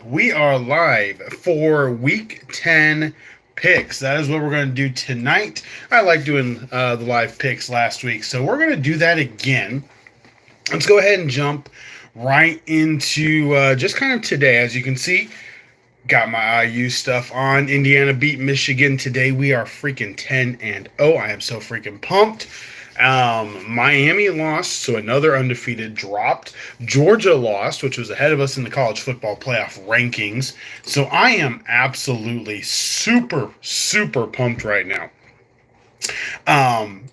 We are live for week 10 picks. That is what we're going to do tonight. I like doing the live picks last week, so we're going to do that again. Let's go ahead and jump right into just kind of today. As you can see, got my IU stuff on. Indiana beat Michigan today. We are freaking 10 and 0. I am so freaking pumped. Miami lost, so another undefeated dropped. Georgia lost, which was ahead of us in the college football playoff rankings. So I am absolutely super pumped right now.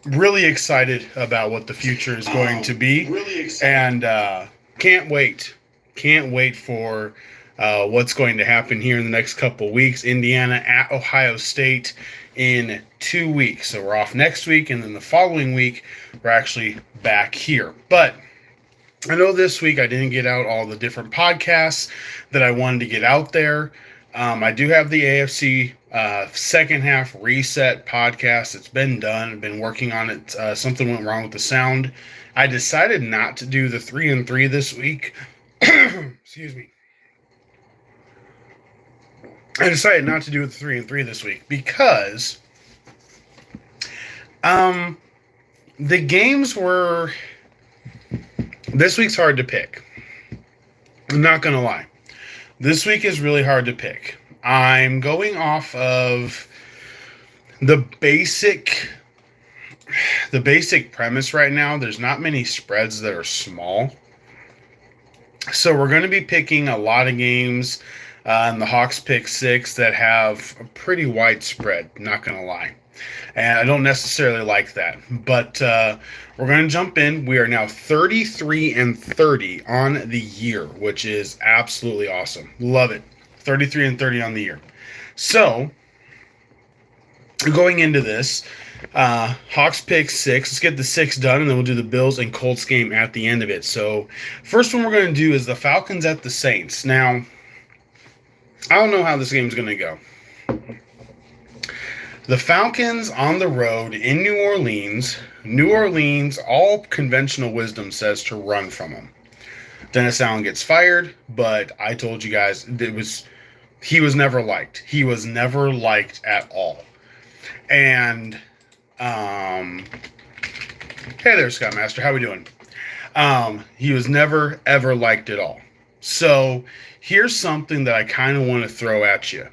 Really excited about what the future is going to be. Really excited. And can't wait. Can't wait for what's going to happen here in the next couple weeks. Indiana at Ohio State in 2 weeks. So we're off next week, and then the following week, we're actually back here. But I know this week I didn't get out all the different podcasts that I wanted to get out there. I do have the AFC second half reset podcast. It's been done. I've been working on it. Something went wrong with the sound. I decided not to do the 3 and 3 this week. Excuse me. I decided not to do the 3 and 3 this week because the games were. This week's hard to pick. I'm not going to lie. This week is really hard to pick. I'm going off of the basic premise right now. There's not many spreads that are small. So we're going to be picking a lot of games in the Hawks pick 6 that have a pretty wide spread, not going to lie. And I don't necessarily like that. But we're going to jump in. We are now 33 and 30 on the year, which is absolutely awesome. Love it. 33 and 30 on the year. So, going into this, Hawks pick 6. Let's get the 6 done, and then we'll do the Bills and Colts game at the end of it. So, first one we're going to do is the Falcons at the Saints. Now, I don't know how this game's going to go. The Falcons on the road in New Orleans. New Orleans, all conventional wisdom says to run from them. Dennis Allen gets fired, but I told you guys he was never liked. He was never liked at all. And hey there, Scott Master, how we doing? He was never ever liked at all. So here's something that I kind of want to throw at you.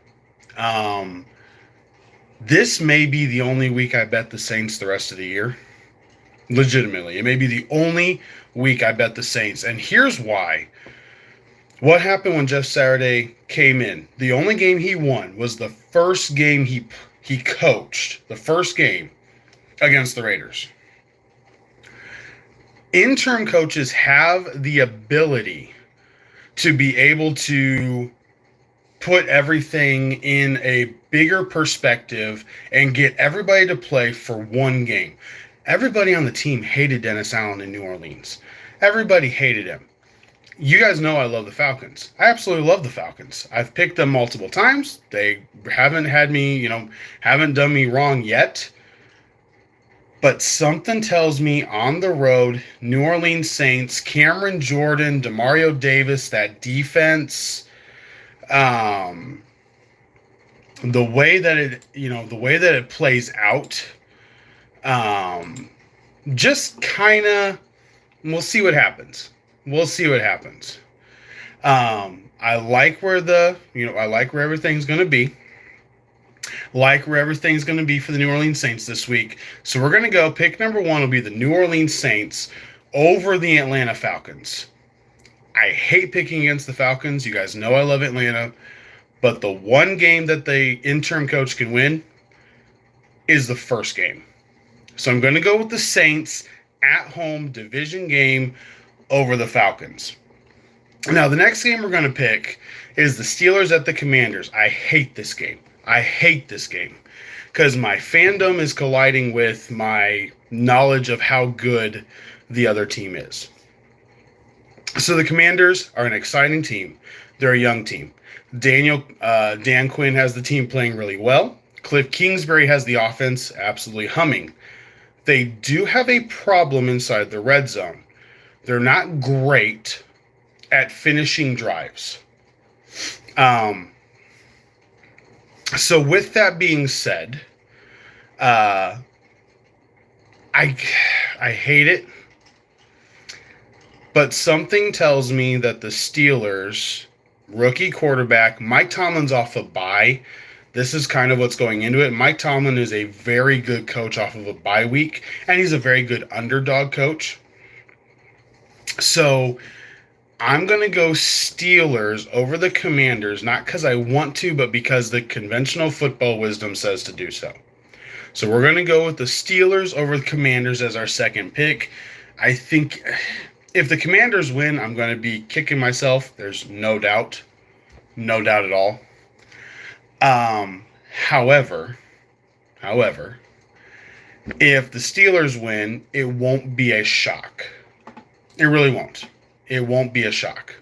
This may be the only week I bet the Saints the rest of the year. Legitimately. It may be the only week I bet the Saints. And here's why. What happened when Jeff Saturday came in? The only game he won was the first game he coached. The first game against the Raiders. Interim coaches have the ability to be able to put everything in a bigger perspective and get everybody to play for one game. Everybody on the team hated Dennis Allen in New Orleans. Everybody hated him. You guys know I love the Falcons. I absolutely love the Falcons. I've picked them multiple times. They haven't had me, haven't done me wrong yet. But something tells me on the road, New Orleans Saints, Cameron Jordan, Demario Davis, that defense, the way that it plays out, just kind of, we'll see what happens. I like where I like where everything's going to be. Like where everything's going to be for the New Orleans Saints this week. So we're going to go, pick number 1 will be the New Orleans Saints over the Atlanta Falcons. I hate picking against the Falcons. You guys know I love Atlanta. But the one game that the interim coach can win is the first game. So I'm going to go with the Saints at home division game over the Falcons. Now, the next game we're going to pick is the Steelers at the Commanders. I hate this game because my fandom is colliding with my knowledge of how good the other team is. So the Commanders are an exciting team. They're a young team. Dan Quinn has the team playing really well. Cliff Kingsbury has the offense absolutely humming. They do have a problem inside the red zone. They're not great at finishing drives. Um, so with that being said, uh, I hate it, but something tells me that the Steelers rookie quarterback Mike Tomlin's off a bye. This is kind of what's going into it. Mike Tomlin is a very good coach off of a bye week, and he's a very good underdog coach. So I'm going to go Steelers over the Commanders, not because I want to, but because the conventional football wisdom says to do so. So we're going to go with the Steelers over the Commanders as our second pick. I think if the Commanders win, I'm going to be kicking myself. There's no doubt. No doubt at all. However, if the Steelers win, it won't be a shock. It really won't. It won't be a shock.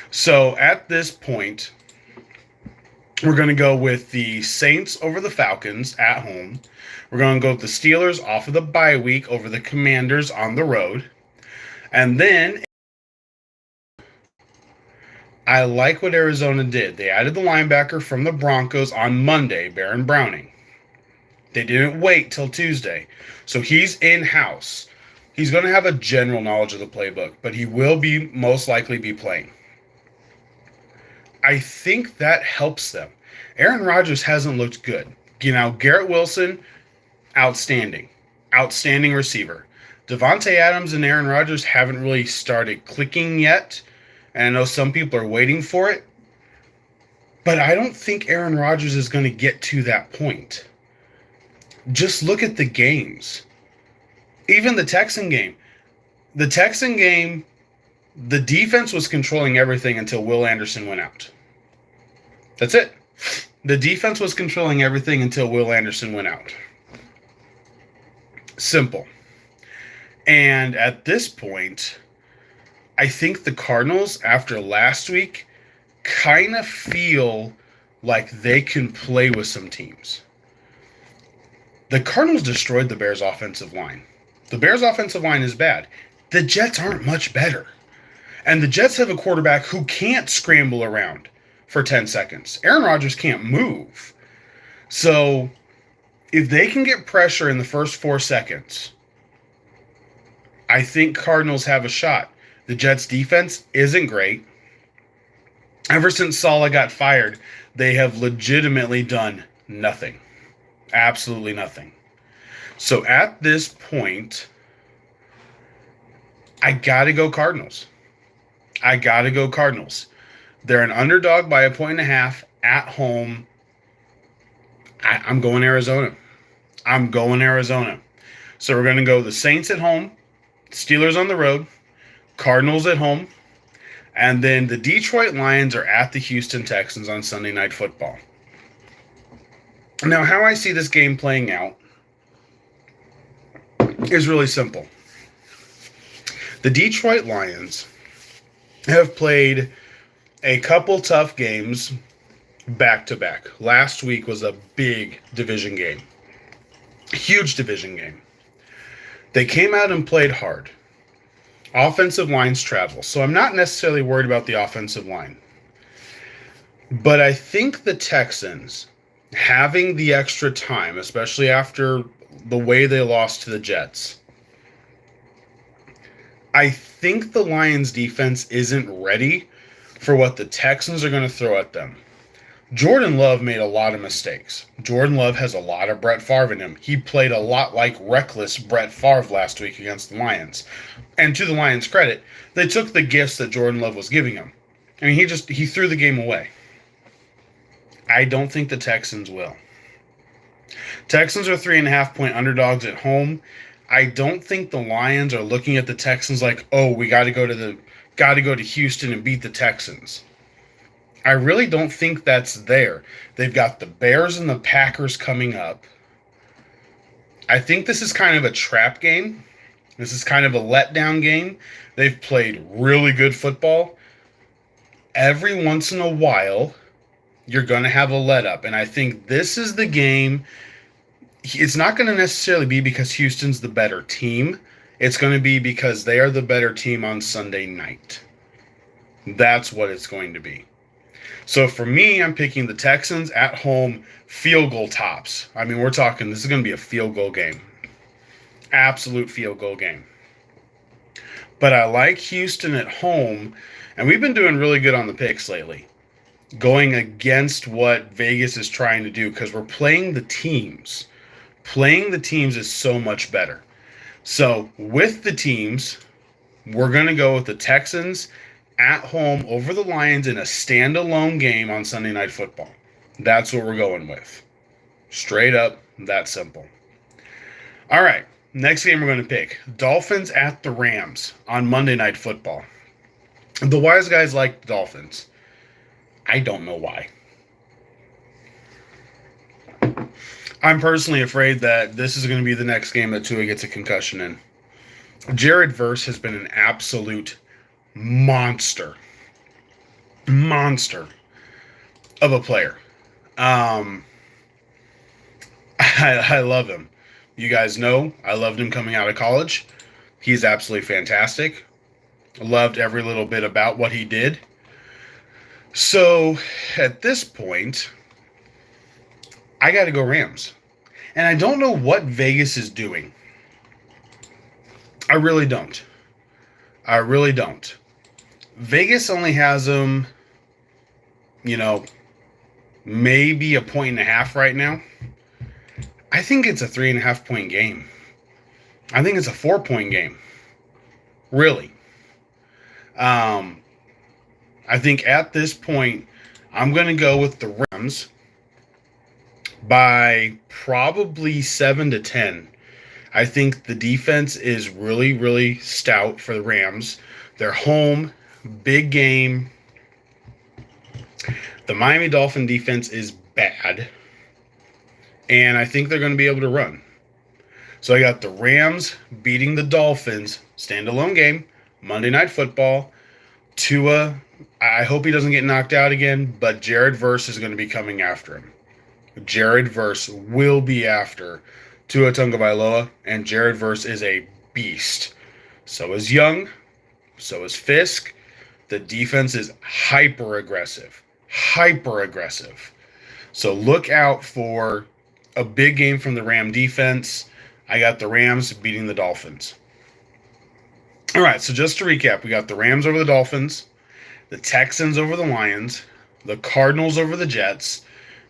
So at this point, we're going to go with the Saints over the Falcons at home. We're going to go with the Steelers off of the bye week over the Commanders on the road. And then I like what Arizona did. They added the linebacker from the Broncos on Monday, Baron Browning. They didn't wait till Tuesday. So he's in-house. He's going to have a general knowledge of the playbook, but he will be most likely be playing. I think that helps them. Aaron Rodgers hasn't looked good. You know, Garrett Wilson, outstanding. Outstanding receiver. Devontae Adams and Aaron Rodgers haven't really started clicking yet. And I know some people are waiting for it. But I don't think Aaron Rodgers is going to get to that point. Just look at the games. Even the Texan game. The Texan game, the defense was controlling everything until Will Anderson went out. That's it. The defense was controlling everything until Will Anderson went out. Simple. And at this point, I think the Cardinals, after last week, kind of feel like they can play with some teams. The Cardinals destroyed the Bears' offensive line. The Bears' offensive line is bad. The Jets aren't much better. And the Jets have a quarterback who can't scramble around for 10 seconds. Aaron Rodgers can't move. So if they can get pressure in the first 4 seconds, I think Cardinals have a shot. The Jets' defense isn't great. Ever since Saleh got fired, they have legitimately done nothing. Absolutely nothing. So at this point, I got to go Cardinals. They're an underdog by 1.5 at home. I'm going Arizona. So we're going to go the Saints at home, Steelers on the road, Cardinals at home, and then the Detroit Lions are at the Houston Texans on Sunday Night Football. Now, how I see this game playing out is really simple. The Detroit Lions have played a couple tough games back-to-back. Last week was a big division game. Huge division game. They came out and played hard. Offensive lines travel. So I'm not necessarily worried about the offensive line. But I think the Texans, having the extra time, especially after the way they lost to the Jets, I think the Lions defense isn't ready for what the Texans are going to throw at them. Jordan Love made a lot of mistakes. Jordan Love has a lot of Brett Favre in him. He played a lot like reckless Brett Favre last week against the Lions. And to the Lions' credit, they took the gifts that Jordan Love was giving him. I mean, he threw the game away. I don't think the Texans will. Texans are 3.5-point underdogs at home. I don't think the Lions are looking at the Texans like, oh, we got to go to Houston and beat the Texans. I really don't think that's there. They've got the Bears and the Packers coming up. I think this is kind of a trap game. This is kind of a letdown game. They've played really good football. Every once in a while, you're going to have a let up. And I think this is the game. It's not going to necessarily be because Houston's the better team. It's going to be because they are the better team on Sunday night. That's what it's going to be. So for me, I'm picking the Texans at home, field goal tops. I mean, we're talking, this is going to be a field goal game. Absolute field goal game. But I like Houston at home, and we've been doing really good on the picks lately, going against what Vegas is trying to do because we're playing the teams. Playing the teams is so much better. So with the teams, we're going to go with the Texans at home over the Lions in a standalone game on Sunday Night Football. That's what we're going with. Straight up, that simple. All right, next game we're going to pick. Dolphins at the Rams on Monday Night Football. The wise guys like the Dolphins. I don't know why. I'm personally afraid that this is going to be the next game that Tua gets a concussion in. Jared Verse has been an absolute monster of a player. I love him. You guys know I loved him coming out of college. He's absolutely fantastic. Loved every little bit about what he did. So at this point, I got to go Rams. And I don't know what Vegas is doing. I really don't. Vegas only has them, maybe a 1.5 right now. I think it's a 3.5 point game. I think it's a 4-point game. Really. I think at this point, I'm going to go with the Rams by probably 7-10. I think the defense is really, really stout for the Rams. They're home, big game. The Miami Dolphin defense is bad, and I think they're going to be able to run. So I got the Rams beating the Dolphins, standalone game, Monday Night Football. Tua, I hope he doesn't get knocked out again, but Jared Verse is going to be coming after him. Jared Verse will be after Tua Tagovailoa, and Jared Verse is a beast. So is Young. So is Fisk. The defense is hyper aggressive. So look out for a big game from the Ram defense. I got the Rams beating the Dolphins. All right, so just to recap, we got the Rams over the Dolphins, the Texans over the Lions, the Cardinals over the Jets,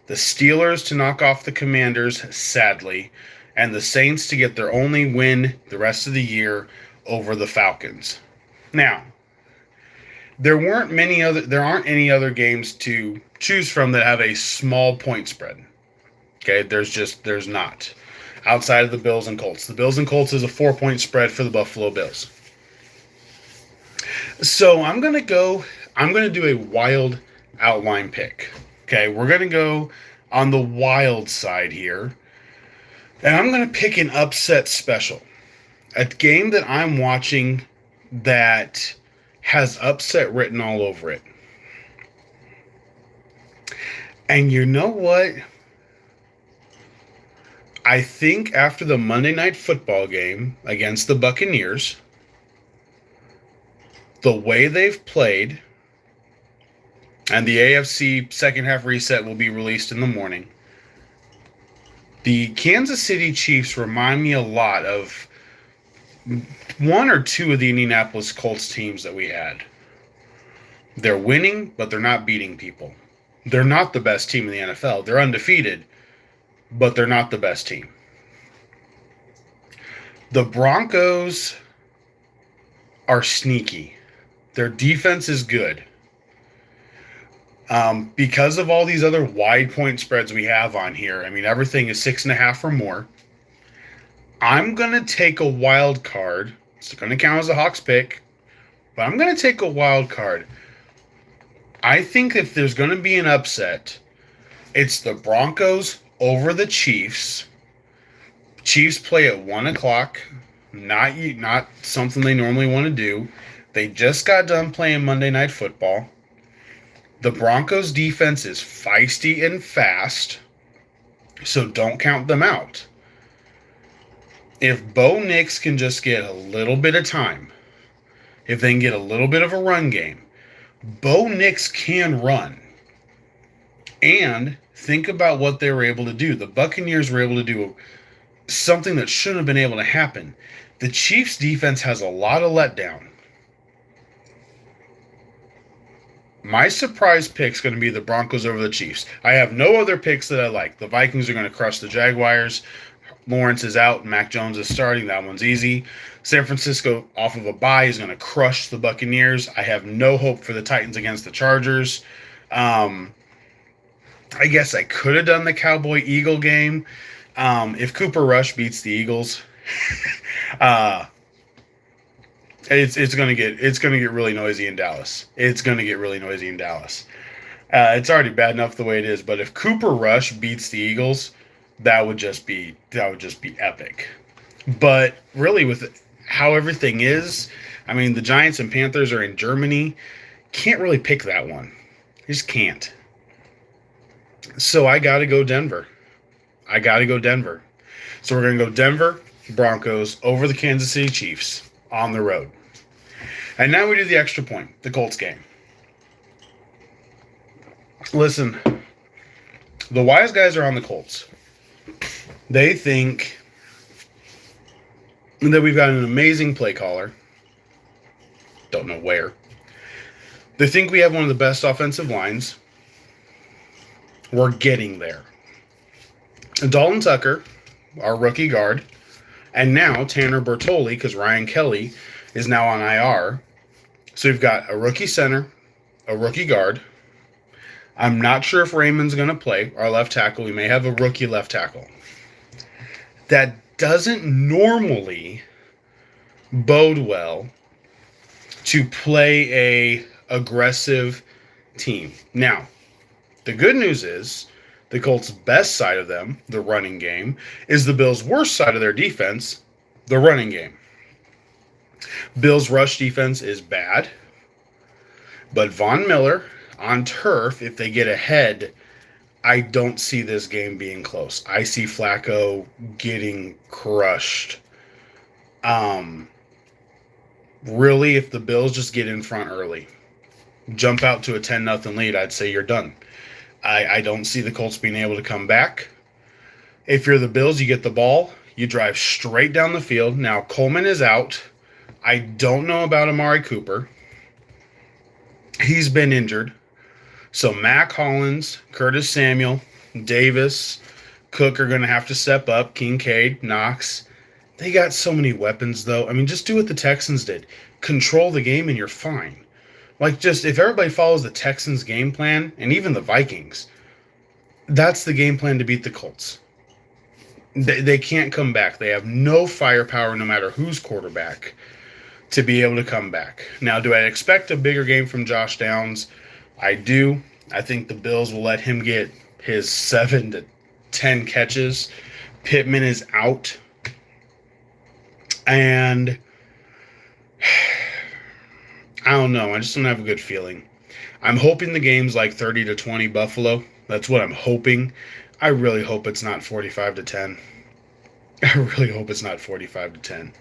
the Steelers to knock off the Commanders, sadly, and the Saints to get their only win the rest of the year over the Falcons. Now, there aren't any other games to choose from that have a small point spread. Okay, there's not. Outside of the Bills and Colts. The Bills and Colts is a 4-point spread for the Buffalo Bills. So I'm going to do a wild outline pick. Okay, we're going to go on the wild side here. And I'm going to pick an upset special. A game that I'm watching that has upset written all over it. And you know what? I think after the Monday Night Football game against the Buccaneers, the way they've played, and the AFC second half reset will be released in the morning, the Kansas City Chiefs remind me a lot of one or two of the Indianapolis Colts teams that we had. They're winning, but they're not beating people. They're not the best team in the NFL. They're undefeated, but they're not the best team. The Broncos are sneaky. Their defense is good. Because of all these other wide point spreads we have on here, I mean, everything is 6.5 or more. I'm going to take a wild card. It's going to count as a Hawks pick, but I'm going to take a wild card. I think if there's going to be an upset, it's the Broncos over the Chiefs. Chiefs play at 1 o'clock. Not something they normally want to do. They just got done playing Monday Night Football. The Broncos defense is feisty and fast, so don't count them out. If Bo Nix can just get a little bit of time, if they can get a little bit of a run game, Bo Nix can run. And think about what they were able to do. The Buccaneers were able to do something that shouldn't have been able to happen. The Chiefs' defense has a lot of letdown. My surprise pick is going to be the Broncos over the Chiefs. I have no other picks that I like. The Vikings are going to crush the Jaguars. Lawrence is out. Mac Jones is starting. That one's easy. San Francisco, off of a bye, is going to crush the Buccaneers. I have no hope for the Titans against the Chargers. I guess I could have done the Cowboy-Eagle game. If Cooper Rush beats the Eagles, it's gonna get really noisy in Dallas. It's already bad enough the way it is, but if Cooper Rush beats the Eagles, that would just be epic. But really, with how everything is, I mean, the Giants and Panthers are in Germany. Can't really pick that one. I just can't. So I got to go Denver. So we're going to go Denver Broncos over the Kansas City Chiefs on the road. And now we do the extra point, the Colts game. Listen, the wise guys are on the Colts. They think that we've got an amazing play caller. Don't know where. They think we have one of the best offensive lines. We're getting there. Dalton Tucker, our rookie guard, and now Tanner Bertoli, because Ryan Kelly is now on IR. So we've got a rookie center, a rookie guard. I'm not sure if Raymond's going to play, our left tackle. We may have a rookie left tackle. That doesn't normally bode well to play a aggressive team. Now, the good news is the Colts' best side of them, the running game, is the Bills' worst side of their defense, the running game. Bills' rush defense is bad, but Von Miller on turf, if they get ahead, I don't see this game being close. I see Flacco getting crushed. Really, if the Bills just get in front early, jump out to a 10-0 lead, I'd say you're done. I don't see the Colts being able to come back. If you're the Bills, you get the ball, you drive straight down the field. Now, Coleman is out. I don't know about Amari Cooper. He's been injured. So Mac Hollins, Curtis Samuel, Davis, Cook are going to have to step up. Kincaid, Knox. They got so many weapons, though. I mean, just do what the Texans did. Control the game and you're fine. Like, just if everybody follows the Texans' game plan, and even the Vikings, that's the game plan to beat the Colts. They can't come back. They have no firepower, no matter who's quarterback, to be able to come back. Now, do I expect a bigger game from Josh Downs? I do. I think the Bills will let him get his 7 to 10 catches. Pittman is out. And I don't know. I just don't have a good feeling. I'm hoping the game's like 30 to 20 Buffalo. That's what I'm hoping. I really hope it's not 45 to 10. I really hope it's not 45 to 10.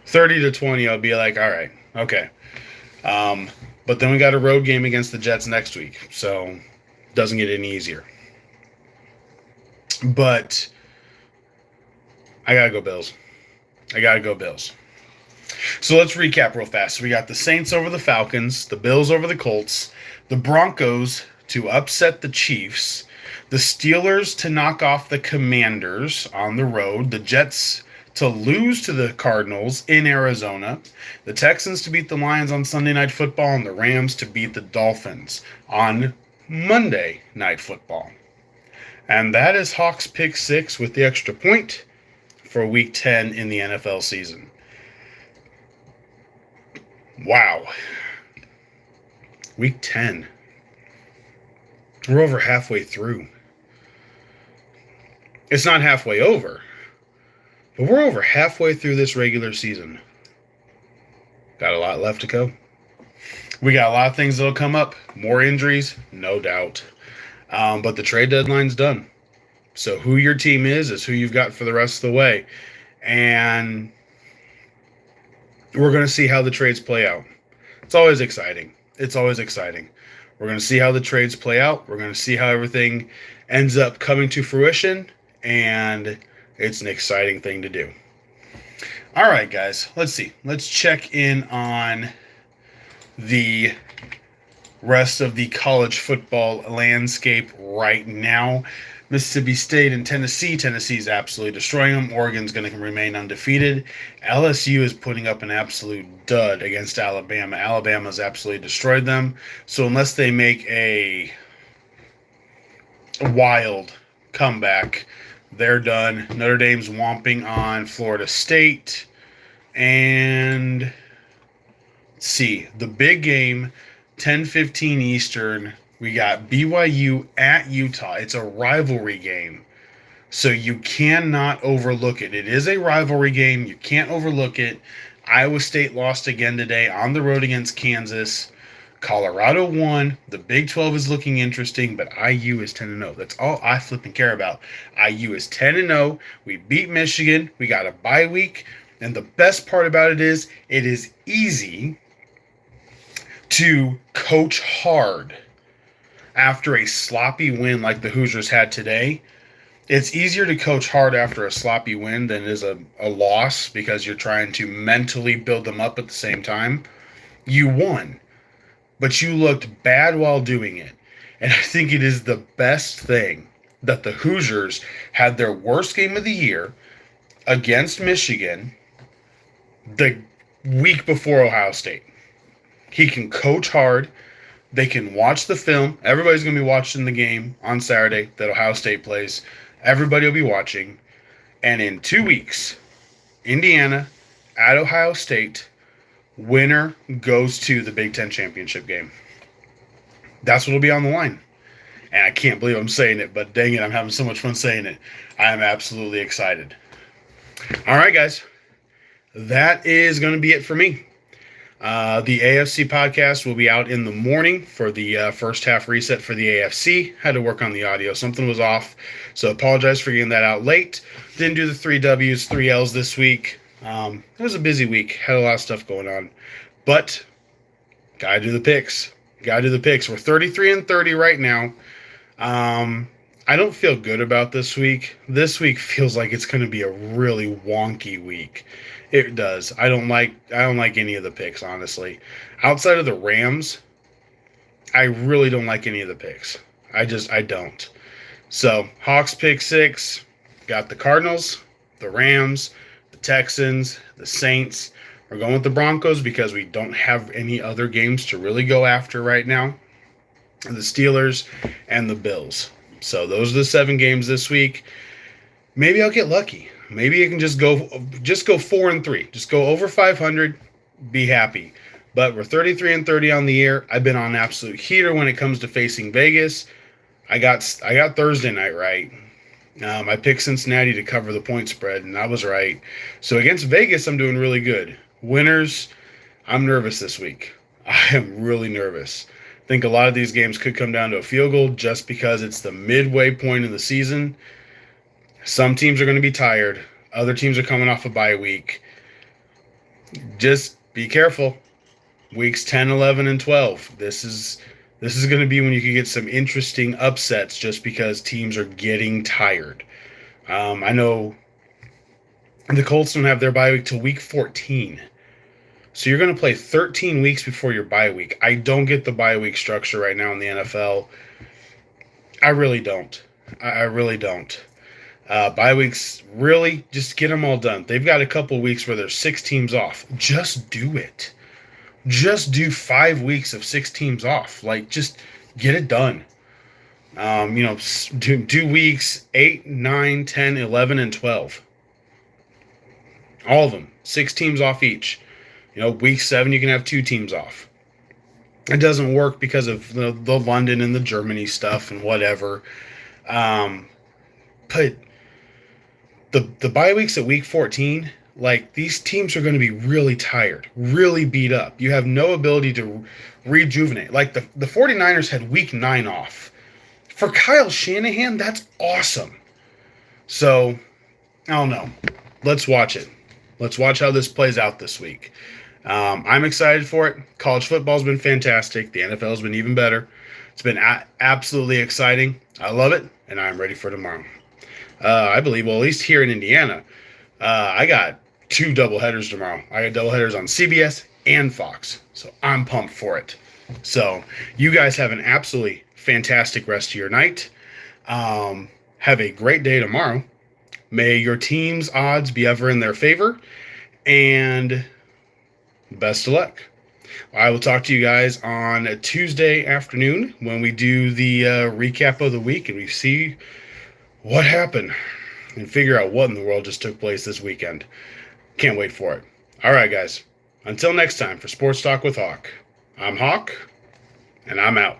30 to 20, I'll be like, all right, okay. But then we got a road game against the Jets next week, so it doesn't get any easier. But I got to go Bills. So let's recap real fast. So we got the Saints over the Falcons, the Bills over the Colts, the Broncos to upset the Chiefs, the Steelers to knock off the Commanders on the road, the Jets to lose to the Cardinals in Arizona, the Texans to beat the Lions on Sunday Night Football, and the Rams to beat the Dolphins on Monday Night Football. And that is Hawks Pick 6 with the extra point for Week 10 in the NFL season. Wow. Week 10. We're over halfway through. It's not halfway over, but we're over halfway through this regular season. Got a lot left to go. We got a lot of things that'll come up. More injuries, no doubt. But the trade deadline's done. So who your team is who you've got for the rest of the way. And we're going to see how the trades play out. It's always exciting. We're going to see how the trades play out. We're going to see how everything ends up coming to fruition, and it's an exciting thing to do. All right, guys, let's see. Let's check in on the rest of the college football landscape right now. Mississippi State and Tennessee. Tennessee's absolutely destroying them. Oregon's going to remain undefeated. LSU is putting up an absolute dud against Alabama. Alabama's absolutely destroyed them. So unless they make a wild comeback, they're done. Notre Dame's whomping on Florida State. And let's see, the big game, 10:15 Eastern. We got BYU at Utah. It's a rivalry game, so you cannot overlook it. It is a rivalry game. You can't overlook it. Iowa State lost again today on the road against Kansas. Colorado won. The Big 12 is looking interesting, but IU is 10-0. That's all I flipping care about. IU is 10-0. We beat Michigan. We got a bye week, and the best part about it is easy to coach hard. After a sloppy win like the Hoosiers had today, it's easier to coach hard after a sloppy win than it is a loss, because you're trying to mentally build them up at the same time. You won, but you looked bad while doing it. And I think it is the best thing that the Hoosiers had their worst game of the year against Michigan the week before Ohio State. He can coach hard. They can watch the film. Everybody's going to be watching the game on Saturday that Ohio State plays. Everybody will be watching. And in 2 weeks, Indiana at Ohio State, winner goes to the Big Ten championship game. That's what will be on the line. And I can't believe I'm saying it, but dang it, I'm having so much fun saying it. I am absolutely excited. All right, guys. That is going to be it for me. The AFC podcast will be out in the morning for the first half reset for the AFC. Had to work on the audio. Something was off. So apologize for getting that out late. Didn't do the 3 W's, 3 L's this week. It was a busy week. Had a lot of stuff going on. But got to do the picks. We're 33-30 right now. I don't feel good about this week. This week feels like it's going to be a really wonky week. It does. I don't like any of the picks, honestly. Outside of the Rams, I really don't like any of the picks. I don't. So, Hawks pick 6. Got the Cardinals, the Rams, the Texans, the Saints. We're going with the Broncos because we don't have any other games to really go after right now. The Steelers and the Bills. So, those are the 7 games this week. Maybe I'll get lucky. Maybe I can just go 4-3. Just go over 500, be happy. But we're 33-30 on the year. I've been on absolute heater when it comes to facing Vegas. I got Thursday night right. I picked Cincinnati to cover the point spread, and I was right. So against Vegas, I'm doing really good. Winners, I'm nervous this week. I am really nervous. I think a lot of these games could come down to a field goal just because it's the midway point of the season. Some teams are going to be tired. Other teams are coming off a bye week. Just be careful. Weeks 10, 11, and 12. This is going to be when you can get some interesting upsets just because teams are getting tired. I know the Colts don't have their bye week till week 14. So you're going to play 13 weeks before your bye week. I don't get the bye week structure right now in the NFL. I really don't. I really don't. Bye weeks, really, just get them all done. They've got a couple weeks where there's 6 teams off. Just do it. Just do 5 weeks of 6 teams off. Like, just get it done. Do weeks 8, 9, 10, 11, and 12. All of them. 6 teams off each. Week 7, you can have 2 teams off. It doesn't work because of the London and the Germany stuff and whatever. But the bye weeks at week 14, like, these teams are going to be really tired, really beat up. You have no ability to rejuvenate. Like, the 49ers had week 9 off. For Kyle Shanahan, that's awesome. So, I don't know. Let's watch it. Let's watch how this plays out this week. I'm excited for it. College football's been fantastic. The NFL's been even better. It's been absolutely exciting. I love it, and I'm ready for tomorrow. I believe, well, at least here in Indiana, I got 2 doubleheaders tomorrow. I got doubleheaders on CBS and Fox, so I'm pumped for it. So you guys have an absolutely fantastic rest of your night. Have a great day tomorrow. May your team's odds be ever in their favor, and best of luck. I will talk to you guys on a Tuesday afternoon when we do the recap of the week and we see what happened and figure out what in the world just took place this weekend. Can't wait for it. All right, guys. Until next time for Sports Talk with Hawk, I'm Hawk, and I'm out.